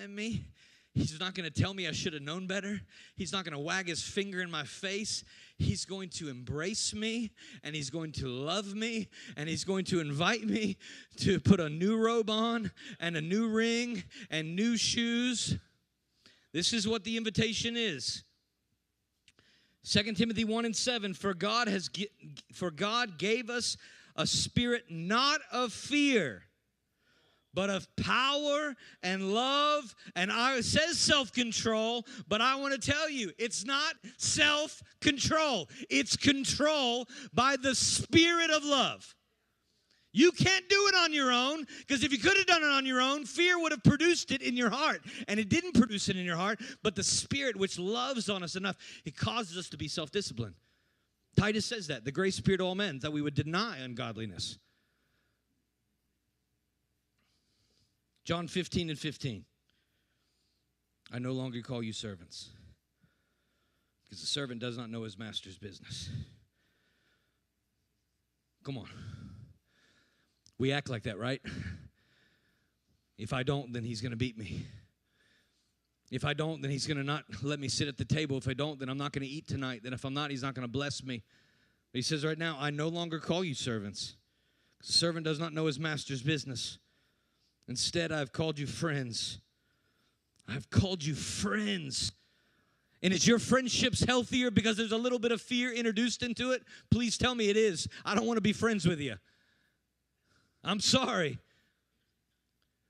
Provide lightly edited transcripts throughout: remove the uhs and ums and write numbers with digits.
at me. He's not going to tell me I should have known better. He's not going to wag his finger in my face. He's going to embrace me, and he's going to love me, and he's going to invite me to put a new robe on and a new ring and new shoes. This is what the invitation is. 2 Timothy 1:7, for God gave us a spirit not of fear, but of power and love, and it says self-control, but I want to tell you, it's not self-control. It's control by the Spirit of love. You can't do it on your own, because if you could have done it on your own, fear would have produced it in your heart, and it didn't produce it in your heart, but the Spirit which loves on us enough, it causes us to be self-disciplined. Titus says that, the grace spirit of all men, that we would deny ungodliness. John 15:15. I no longer call you servants, because the servant does not know his master's business. Come on. We act like that, right? If I don't, then he's going to beat me. If I don't, then he's going to not let me sit at the table. If I don't, then I'm not going to eat tonight. Then if I'm not, he's not going to bless me. But he says right now, I no longer call you servants, because the servant does not know his master's business. Instead, I've called you friends. I've called you friends. And is your friendships healthier because there's a little bit of fear introduced into it? Please tell me it is. I don't want to be friends with you. I'm sorry.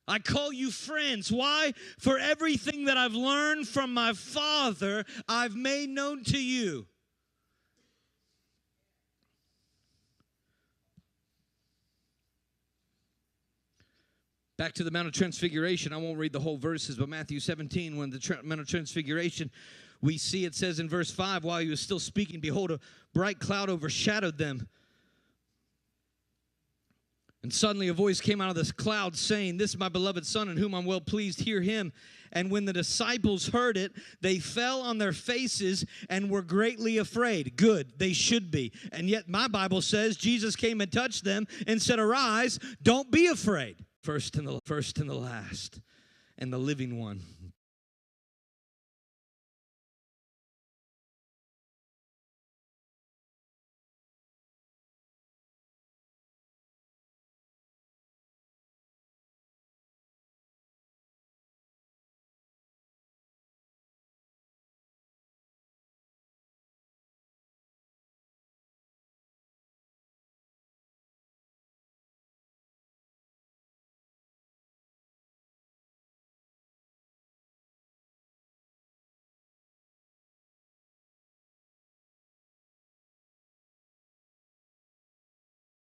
I call you friends. Why? For everything that I've learned from my Father, I've made known to you. Back to the Mount of Transfiguration. I won't read the whole verses, but Matthew 17, when the Mount of Transfiguration, we see it says in verse 5, while he was still speaking, behold, a bright cloud overshadowed them. And suddenly a voice came out of this cloud saying, this is my beloved Son in whom I'm well pleased, hear him. And when the disciples heard it, they fell on their faces and were greatly afraid. Good, they should be. And yet my Bible says Jesus came and touched them and said, arise, don't be afraid. First and the last, and the living one.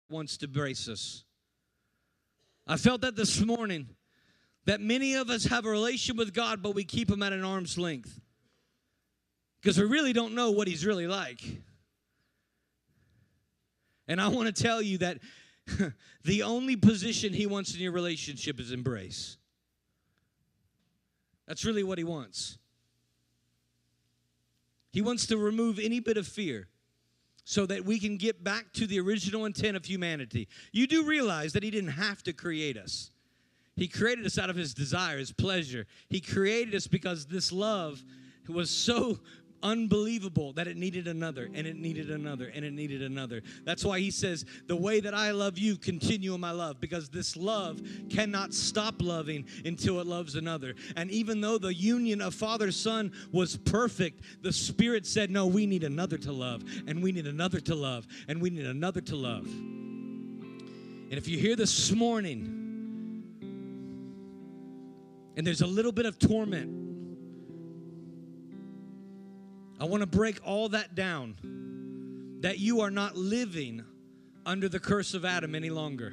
Wants to brace us. I felt that this morning, that many of us have a relationship with God, but we keep him at an arm's length, because we really don't know what he's really like. And I want to tell you that the only position he wants in your relationship is embrace. That's really what he wants. He wants to remove any bit of fear, so that we can get back to the original intent of humanity. You do realize that he didn't have to create us. He created us out of his desire, his pleasure. He created us because this love was so unbelievable that it needed another, and it needed another, and it needed another. That's why he says, the way that I love you, continue in my love, because this love cannot stop loving until it loves another. And even though the union of Father-Son was perfect, the Spirit said, no, we need another to love, and we need another to love, and we need another to love. And if you're here this morning, and there's a little bit of torment, I want to break all that down, that you are not living under the curse of Adam any longer.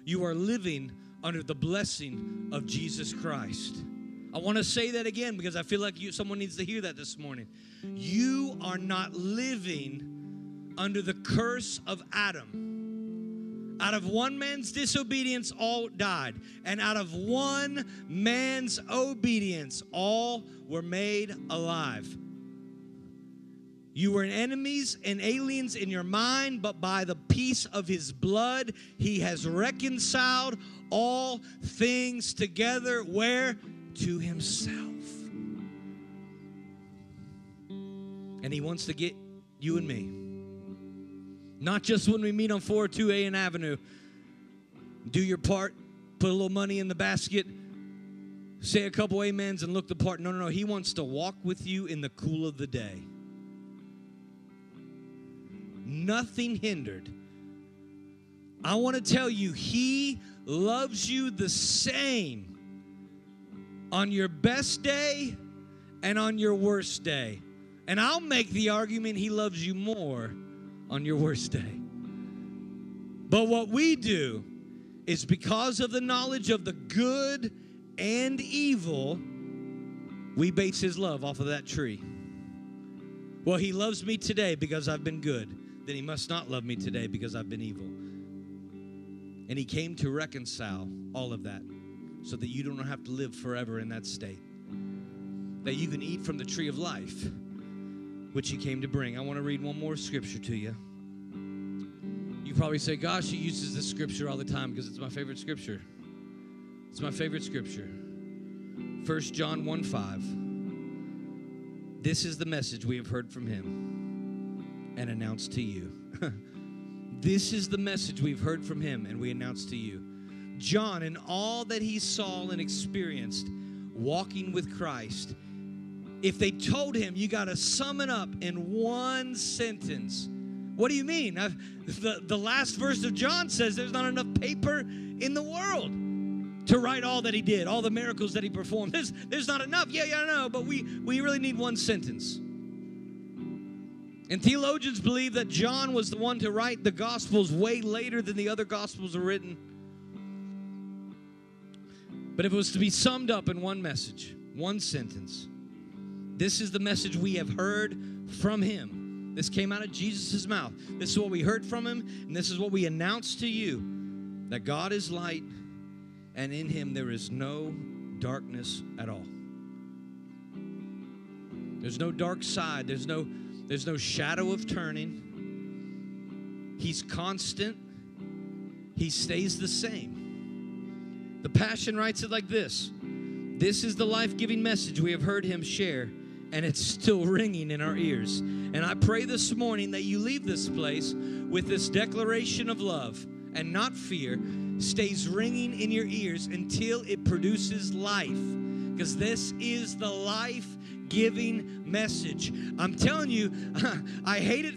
You are living under the blessing of Jesus Christ. I want to say that again, because I feel like someone needs to hear that this morning. You are not living under the curse of Adam. Out of one man's disobedience, all died. And out of one man's obedience, all were made alive. You were enemies and aliens in your mind, but by the peace of his blood, he has reconciled all things together. Where? to himself. And he wants to get you and me. Not just when we meet on 402 A and Avenue. Do your part, put a little money in the basket, say a couple amens and look the part. No. He wants to walk with you in the cool of the day. Nothing hindered. I want to tell you, he loves you the same on your best day and on your worst day. And I'll make the argument he loves you more on your worst day. But what we do is, because of the knowledge of the good and evil, we base his love off of that tree. Well, he loves me today because I've been good. Then he must not love me today because I've been evil. And he came to reconcile all of that so that you don't have to live forever in that state. That you can eat from the tree of life, which he came to bring. I want to read one more scripture to you. You probably say, gosh, he uses this scripture all the time because it's my favorite scripture. It's my favorite scripture. 1 John 1:5. This is the message we have heard from him and announced to you. This is the message we've heard from him and we announce to you. John, in all that he saw and experienced walking with Christ, if they told him, you got to sum it up in one sentence. What do you mean? The last verse of John says there's not enough paper in the world to write all that he did, all the miracles that he performed. There's not enough. Yeah, I know, but we really need one sentence. And theologians believe that John was the one to write the Gospels way later than the other Gospels are written. But if it was to be summed up in one message, one sentence, this is the message we have heard from him. This came out of Jesus' mouth. This is what we heard from him, and this is what we announce to you, that God is light, and in him there is no darkness at all. There's no dark side. There's no shadow of turning. He's constant. He stays the same. The Passion writes it like this. This is the life-giving message we have heard him share, and it's still ringing in our ears. And I pray this morning that you leave this place with this declaration of love and not fear stays ringing in your ears until it produces life. Because this is the life-giving message. I'm telling you, I hate it